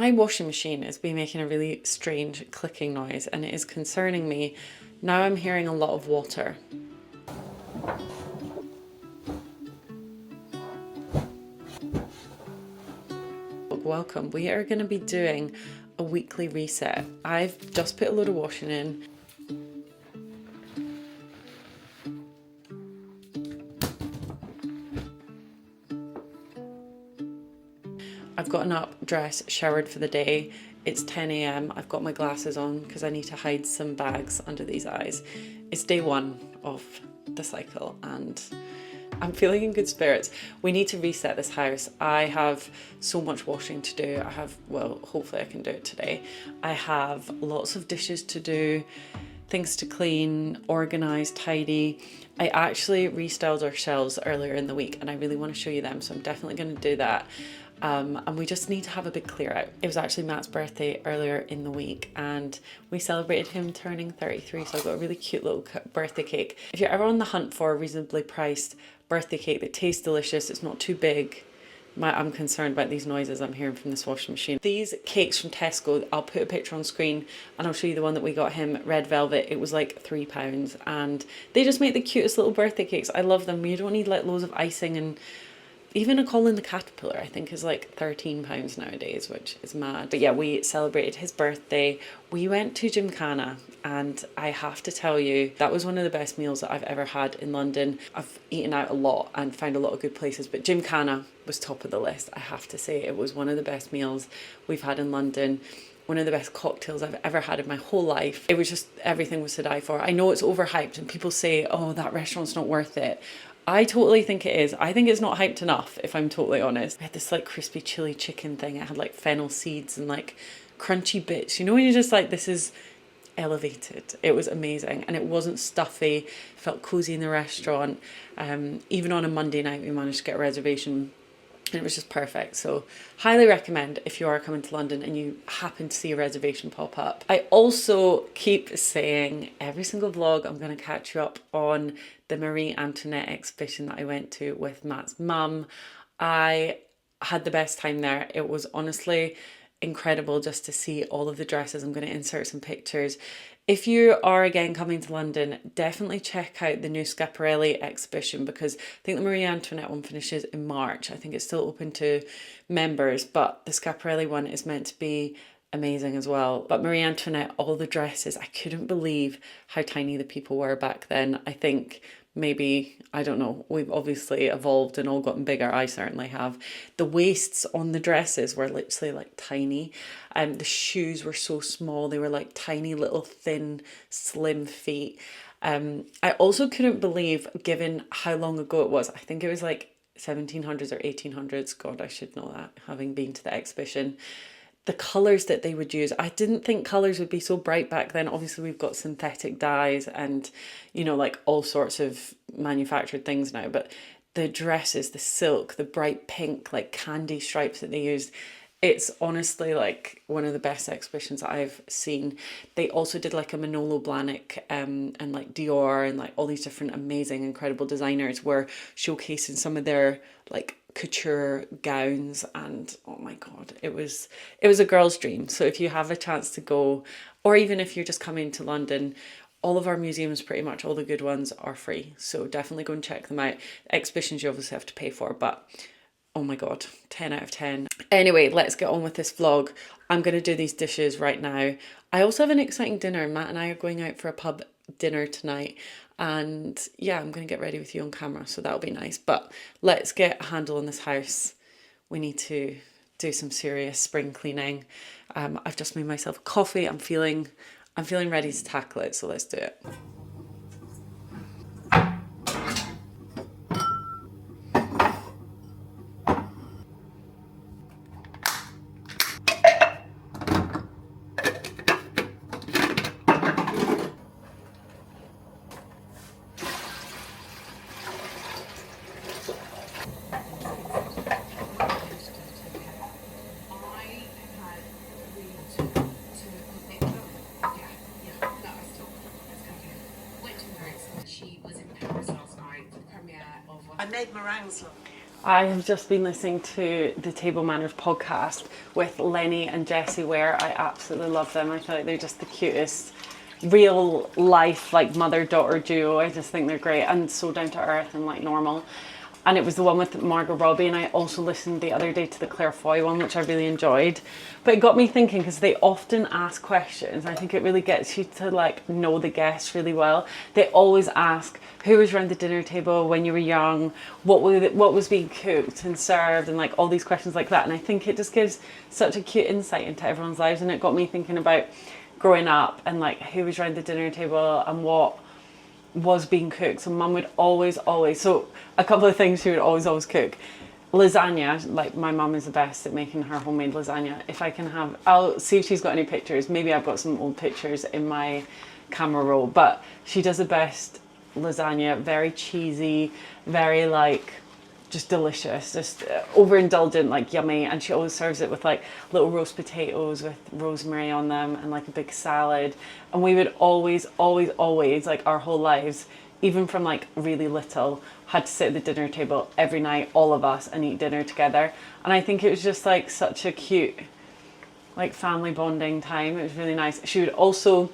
My washing machine has been making a really strange clicking noise and it is concerning me. Now I'm hearing a lot of water. Welcome. We are going to be doing a weekly reset. I've just put a load of washing in. I've gotten up, dressed, showered for the day. It's 10 a.m. I've got my glasses on because I need to hide some bags under these eyes. It's day one of the cycle and I'm feeling in good spirits. We need to reset this house. I have so much washing to do. Well, hopefully I can do it today. I have lots of dishes to do, things to clean, organise, tidy. I actually restyled our shelves earlier in the week and I really want to show you them, so I'm definitely going to do that. And we just need to have a big clear out. It was actually Matt's birthday earlier in the week and we celebrated him turning 33, so I got a really cute little birthday cake. If you're ever on the hunt for a reasonably priced birthday cake that tastes delicious, it's not too big. I'm concerned about these noises I'm hearing from this washing machine. These cakes from Tesco, I'll put a picture on screen and I'll show you the one that we got him, red velvet. It was like £3 and they just make the cutest little birthday cakes. I love them. You don't need like loads of icing, and even a Colin the Caterpillar I think is like £13 nowadays, which is mad. But yeah, we celebrated his birthday. We went to Gymkhana and I have to tell you, that was one of the best meals that I've ever had in London. I've eaten out a lot and found a lot of good places, but Gymkhana was top of the list. I have to say it was one of the best meals we've had in London. One of the best cocktails I've ever had in my whole life. It was just, everything was to die for. I know it's overhyped and people say, oh, that restaurant's not worth it. I totally think it is. I think it's not hyped enough, if I'm totally honest. I had this like crispy chili chicken thing. It had like fennel seeds and like crunchy bits. You know when you're just like, this is elevated. It was amazing and it wasn't stuffy. It felt cozy in the restaurant. Even on a Monday night we managed to get a reservation and it was just perfect. So highly recommend if you are coming to London and you happen to see a reservation pop up. I also keep saying every single vlog I'm going to catch you up on the Marie Antoinette exhibition that I went to with Matt's mum. I had the best time there. It was honestly incredible just to see all of the dresses. I'm going to insert some pictures. If you are again coming to London, definitely check out the new Schiaparelli exhibition because I think the Marie Antoinette one finishes in March. I think it's still open to members, but the Schiaparelli one is meant to be amazing as well. But Marie Antoinette, all the dresses, I couldn't believe how tiny the people were back then. I think maybe, I don't know, we've obviously evolved and all gotten bigger. I certainly have. The waists on the dresses were literally like tiny. The shoes were so small. They were like tiny little thin, slim feet. I also couldn't believe, given how long ago it was, I think it was like 1700s or 1800s. God, I should know that, having been to the exhibition. The colours that they would use. I didn't think colours would be so bright back then. Obviously we've got synthetic dyes and, you know, like all sorts of manufactured things now, but the dresses, the silk, the bright pink, like candy stripes that they used, it's honestly like one of the best exhibitions I've seen. They also did like a Manolo Blahnik and like Dior and like all these different amazing, incredible designers were showcasing some of their like couture gowns, and oh my god, it was a girl's dream. So if you have a chance to go, or even if you're just coming to London, all of our museums, pretty much all the good ones, are free, so definitely go and check them out. Exhibitions you obviously have to pay for, but oh my god, 10 out of 10. Anyway, let's get on with this vlog. I'm going to do these dishes right now. I also have an exciting dinner. Matt and I are going out for a pub dinner tonight, and yeah, I'm going to get ready with you on camera, so that'll be nice. But let's get a handle on this house. We need to do some serious spring cleaning. I've just made myself a coffee. I'm feeling ready to tackle it, so let's do it. I made meringues, look. I have just been listening to the Table Manners podcast with Lenny and Jessie Ware. I absolutely love them. I feel like they're just the cutest real life like mother-daughter duo. I just think they're great and so down to earth and like normal. And it was the one with Margot Robbie, and I also listened the other day to the Claire Foy one, which I really enjoyed. But it got me thinking, because they often ask questions. I think it really gets you to like know the guests really well. They always ask who was around the dinner table when you were young, what was being cooked and served, and like all these questions like that. And I think it just gives such a cute insight into everyone's lives. And it got me thinking about growing up and like who was around the dinner table and what was being cooked. So mum would always, so a couple of things she would always cook. Lasagna, like my mum is the best at making her homemade lasagna. If I can have, I'll see if she's got any pictures. Maybe I've got some old pictures in my camera roll, but she does the best lasagna, very cheesy, very like just delicious, just overindulgent, like yummy. And she always serves it with like little roast potatoes with rosemary on them and like a big salad. And we would always, like our whole lives, even from like really little, had to sit at the dinner table every night, all of us, and eat dinner together. And I think it was just like such a cute, like family bonding time. It was really nice. She would also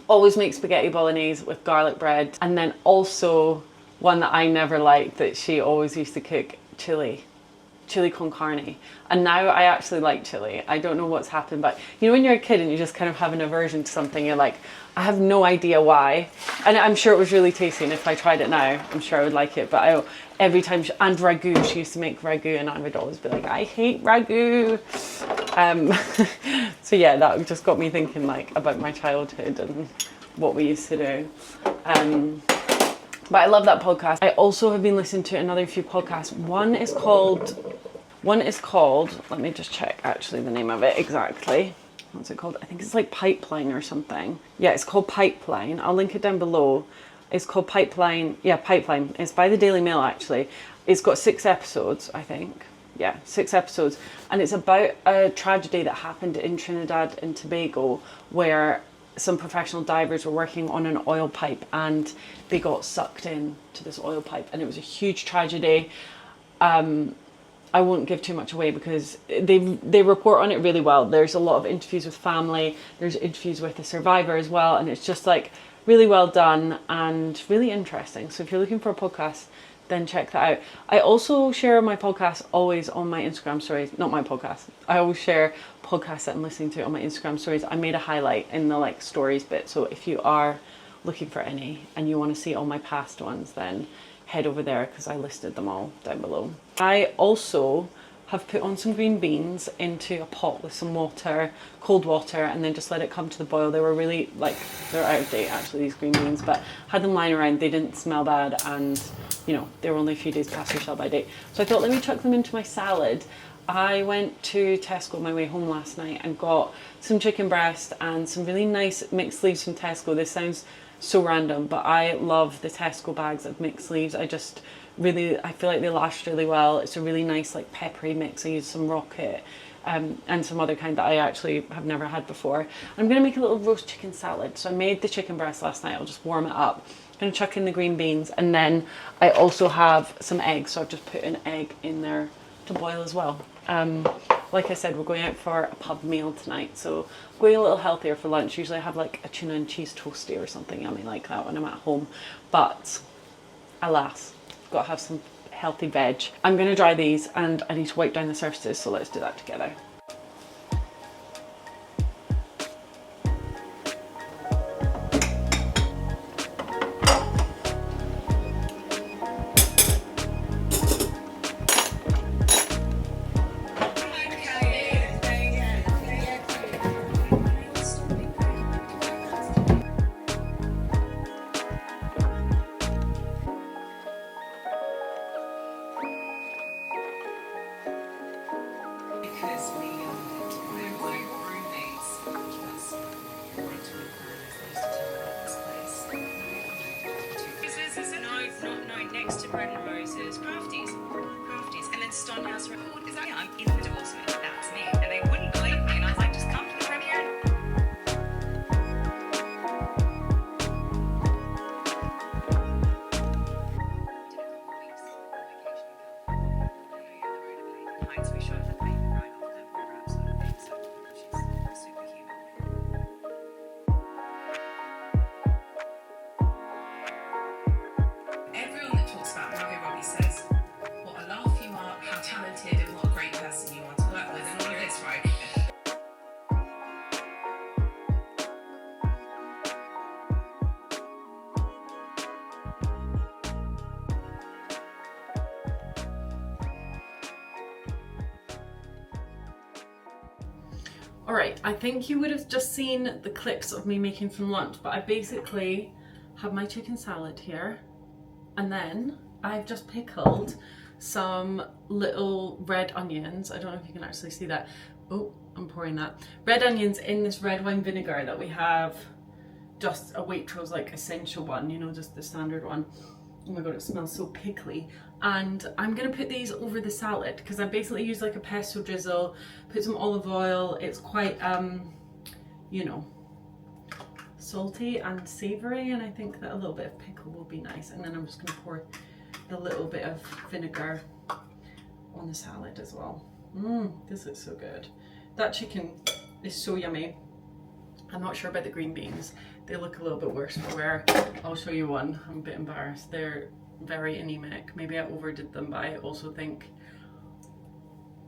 always make spaghetti bolognese with garlic bread. And then also one that I never liked that she always used to cook, chili con carne. And now I actually like chili. I don't know what's happened, but you know when you're a kid and you just kind of have an aversion to something, you're like, I have no idea why. And I'm sure it was really tasty, and if I tried it now, I'm sure I would like it. But every time, and ragu, she used to make ragu, and I would always be like, I hate ragu. So yeah, that just got me thinking like about my childhood and what we used to do. But I love that podcast. I also have been listening to another few podcasts. One is called, let me just check actually the name of it exactly. What's it called? I think it's like Pipeline or something. Yeah, it's called Pipeline. I'll link it down below. It's called Pipeline. Yeah, Pipeline. It's by the Daily Mail actually. It's got 6 episodes, I think. Yeah, 6 episodes. And it's about a tragedy that happened in Trinidad and Tobago where some professional divers were working on an oil pipe and they got sucked in to this oil pipe, and it was a huge tragedy. I won't give too much away because they report on it really well. There's a lot of interviews with family, there's interviews with the survivor as well, and it's just like really well done and really interesting. So if you're looking for a podcast, then check that out. I also share my podcast always on my Instagram stories. Not my podcast. I always share podcasts that I'm listening to on my Instagram stories. I made a highlight in the like stories bit. So if you are looking for any and you want to see all my past ones, then head over there because I listed them all down below. I also have put on some green beans into a pot with some water, cold water, and then just let it come to the boil. They were really like, they're out of date actually, these green beans, but had them lying around. They didn't smell bad, and you know, they were only a few days past their sell by date. So I thought, let me chuck them into my salad. I went to Tesco on my way home last night and got some chicken breast and some really nice mixed leaves from Tesco. This sounds so random, but I love the Tesco bags of mixed leaves. I feel like they last really well. It's a really nice like peppery mix. I used some rocket and some other kind that I actually have never had before. I'm going to make a little roast chicken salad. So I made the chicken breast last night. I'll just warm it up. I'm going to chuck in the green beans, and then I also have some eggs. So I've just put an egg in there to boil as well. Like I said, we're going out for a pub meal tonight, so going a little healthier for lunch. Usually I have like a tuna and cheese toasty or something yummy like that when I'm at home, but alas, got to have some healthy veg. I'm going to dry these and I need to wipe down the surfaces, so let's do that together. Because we Alright, I think you would have just seen the clips of me making some lunch, but I basically have my chicken salad here, and then I've just pickled some little red onions. I don't know if you can actually see that. Oh, I'm pouring that. Red onions in this red wine vinegar that we have, just a Waitrose like essential one, you know, just the standard one. Oh my god, it smells so pickly. And I'm gonna put these over the salad because I basically use like a pesto drizzle, put some olive oil. It's quite, you know, salty and savoury, and I think that a little bit of pickle will be nice. And then I'm just gonna pour the little bit of vinegar on the salad as well. This looks so good. That chicken is so yummy. I'm not sure about the green beans. They look a little bit worse for wear. I'll show you one. I'm a bit embarrassed. They're very anemic. Maybe I overdid them, but I also think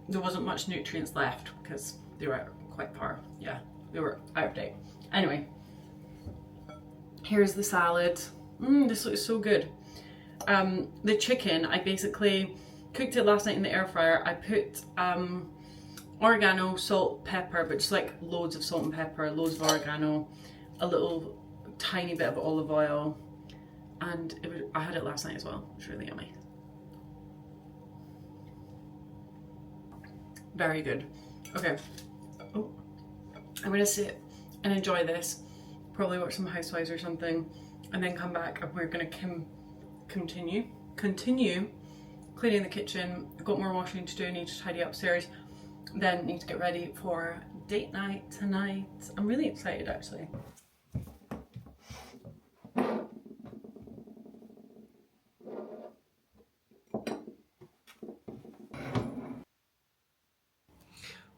there wasn't much nutrients left because they were quite far. Yeah, they were out of date. Anyway, here's the salad. This looks so good. The chicken, I basically cooked it last night in the air fryer. I put oregano, salt, pepper, but just like loads of salt and pepper, loads of oregano, a little tiny bit of olive oil, and I had it last night as well. It's really yummy. Very good. Okay. Oh, I'm gonna sit and enjoy this, probably watch some Housewives or something, and then come back and we're gonna continue cleaning the kitchen. I've got more washing to do. I need to tidy upstairs, then need to get ready for date night tonight. I'm really excited actually.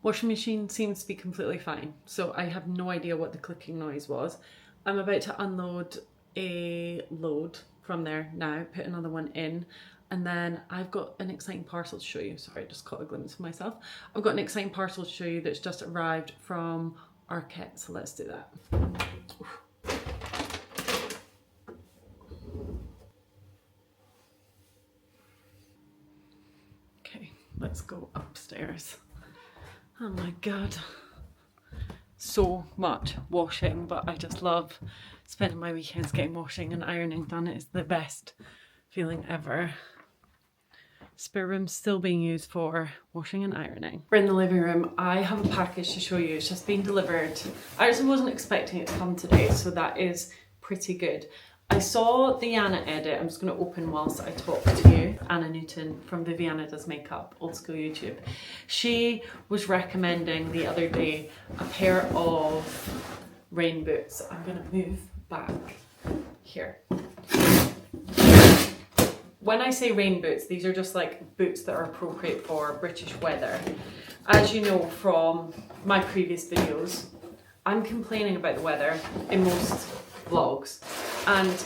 Washing machine seems to be completely fine, so I have no idea what the clicking noise was. I'm about to unload a load from there now, put another one in, and then I've got an exciting parcel to show you. Sorry, I just caught a glimpse of myself. I've got an exciting parcel to show you that's just arrived from Antoinette, so let's do that. Okay, let's go upstairs. Oh my god, so much washing, but I just love spending my weekends getting washing and ironing done. It is the best feeling ever. Spare room's still being used for washing and ironing. We're in the living room. I have a package to show you. It's just been delivered. I actually wasn't expecting it to come today, so that is pretty good. I saw the Anna edit. I'm just going to open whilst I talk to you. Anna Newton from Viviana Does Makeup, old school YouTube. She was recommending the other day a pair of rain boots. I'm going to move back here. When I say rain boots, these are just like boots that are appropriate for British weather. As you know from my previous videos, I'm complaining about the weather in most vlogs, and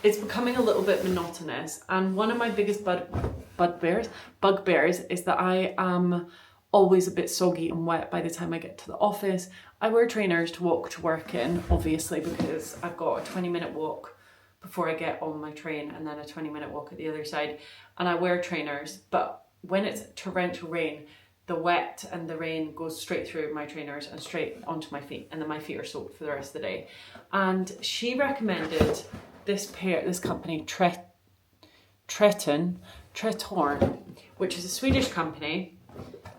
it's becoming a little bit monotonous. And one of my biggest bugbears is that I am always a bit soggy and wet by the time I get to the office. I wear trainers to walk to work in, obviously, because I've got a 20-minute walk before I get on my train and then a 20-minute walk at the other side. And I wear trainers, but when it's torrential rain, the wet and the rain goes straight through my trainers and straight onto my feet, and then my feet are soaked for the rest of the day. And she recommended this company, Tretorn, which is a Swedish company,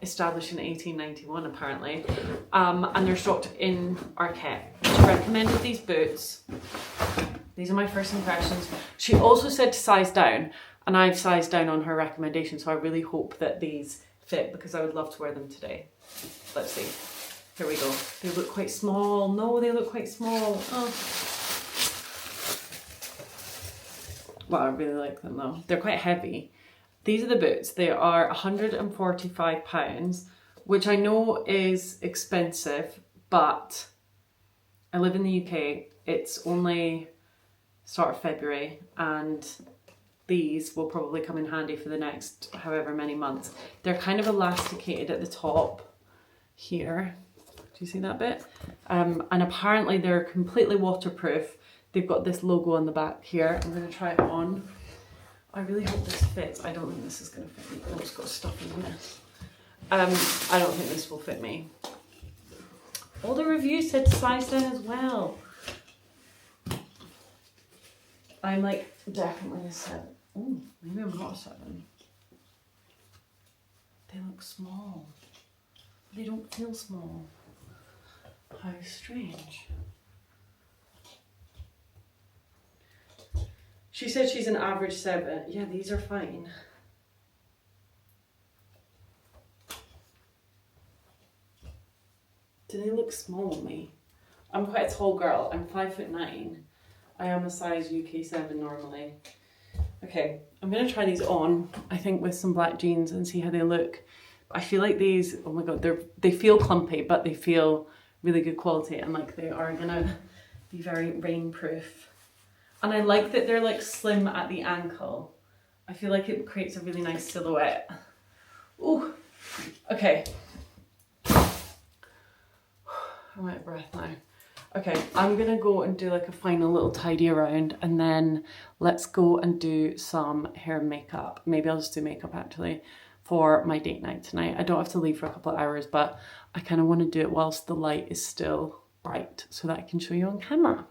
established in 1891 apparently, and they're stocked in Antoinette. She recommended these boots. These are my first impressions. She also said to size down, and I've sized down on her recommendation, so I really hope that these fit because I would love to wear them today. Let's see. Here we go. They look quite small. No, they look quite small. Oh. Well, I really like them though. They're quite heavy. These are the boots. They are £145, which I know is expensive, but I live in the UK. It's only start of February, and these will probably come in handy for the next however many months. They're kind of elasticated at the top here. Do you see that bit? And apparently they're completely waterproof. They've got this logo on the back here. I'm going to try it on. I really hope this fits. I don't think this is going to fit me. Oh, it's got stuff in this. I don't think this will fit me. All the reviews said size down as well. I'm like definitely a 7. Oh, maybe I'm not a 7. They look small. They don't feel small. How strange. She said she's an average 7. Yeah, these are fine. Do they look small on me? I'm quite a tall girl. I'm 5'9". I am a size UK 7 normally. Okay, I'm gonna try these on, I think with some black jeans and see how they look. I feel like these, oh my god, they feel clumpy, but they feel really good quality and like they are gonna be very rainproof. And I like that they're like slim at the ankle. I feel like it creates a really nice silhouette. Ooh, okay. I'm out of breath now. Okay, I'm gonna go and do like a final little tidy around and then let's go and do some hair and makeup. Maybe I'll just do makeup actually for my date night tonight. I don't have to leave for a couple of hours, but I kind of want to do it whilst the light is still bright so that I can show you on camera.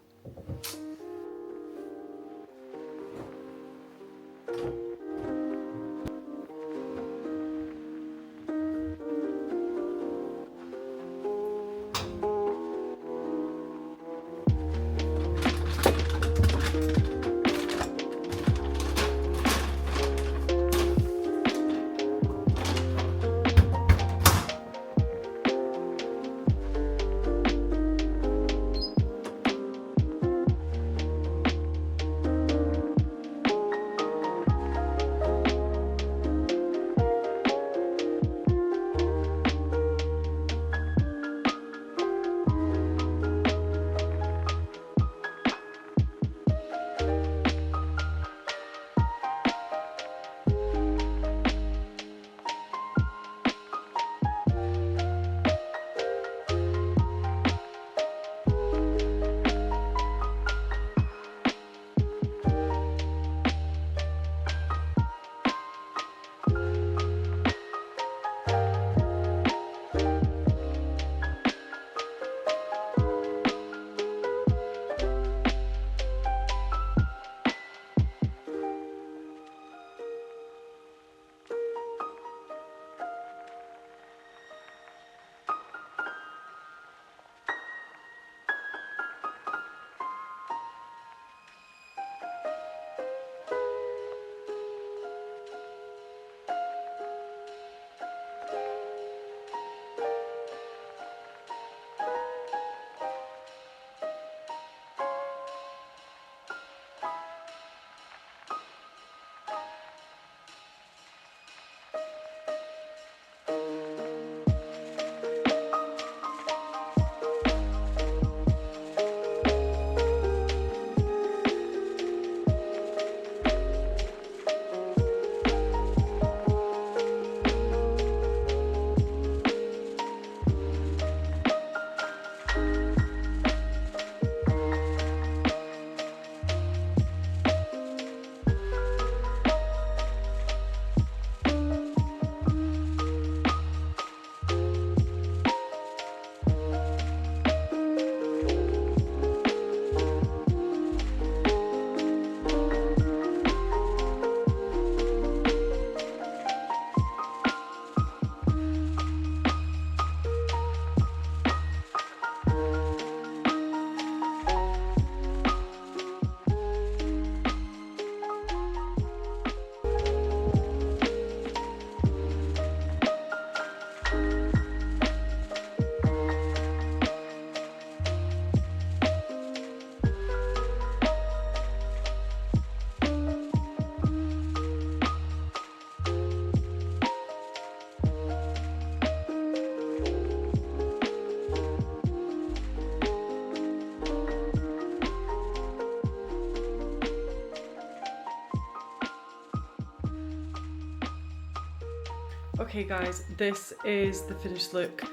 Okay guys, this is the finished look.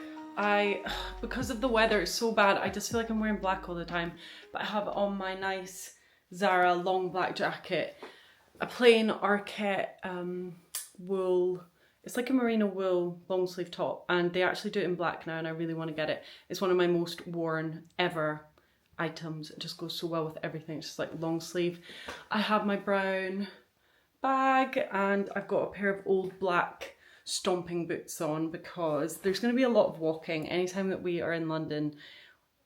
Because of the weather, it's so bad, I just feel like I'm wearing black all the time, but I have on my nice Zara long black jacket, a plain Arquette wool It's like a merino wool long sleeve top, and they actually do it in black now, and I really want to get it. It's one of my most worn ever items. It just goes so well with everything. It's just like long sleeve. I have my brown bag, and I've got a pair of old black stomping boots on because there's going to be a lot of walking. Anytime that we are in London,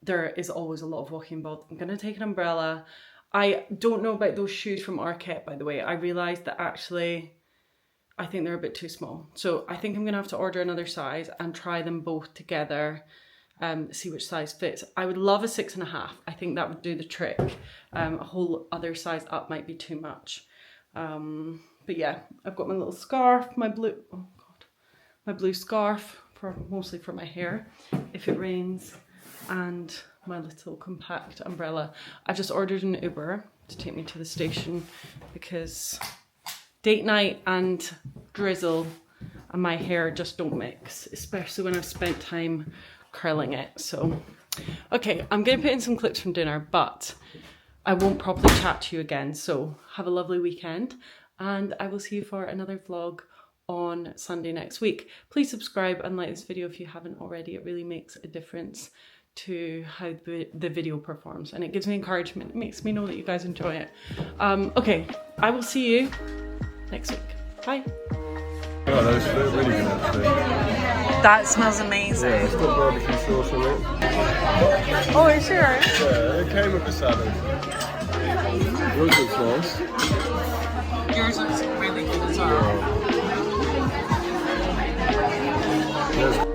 there is always a lot of walking involved. I'm going to take an umbrella. I don't know about those shoes from Arket, by the way. I realised that actually I think they're a bit too small. So I think I'm going to have to order another size and try them both together, see which size fits. I would love a 6.5. I think that would do the trick. A whole other size up might be too much. But yeah, I've got my little scarf, my blue scarf, mostly for my hair if it rains, and my little compact umbrella. I've just ordered an Uber to take me to the station because date night and drizzle and my hair just don't mix, especially when I've spent time curling it. So, okay, I'm going to put in some clips from dinner, but I won't properly chat to you again. So have a lovely weekend, and I will see you for another vlog on Sunday next week. Please subscribe and like this video if you haven't already. It really makes a difference to how the video performs, and it gives me encouragement. It makes me know that you guys enjoy it. Okay, I will see you next week. Bye. Oh, those look really good actually. That smells amazing. Yeah, it's got barbecue sauce on it. Oh, are you sure? Yeah, it came with a salad. Yours looks nice. Yours looks really good as well. Yeah.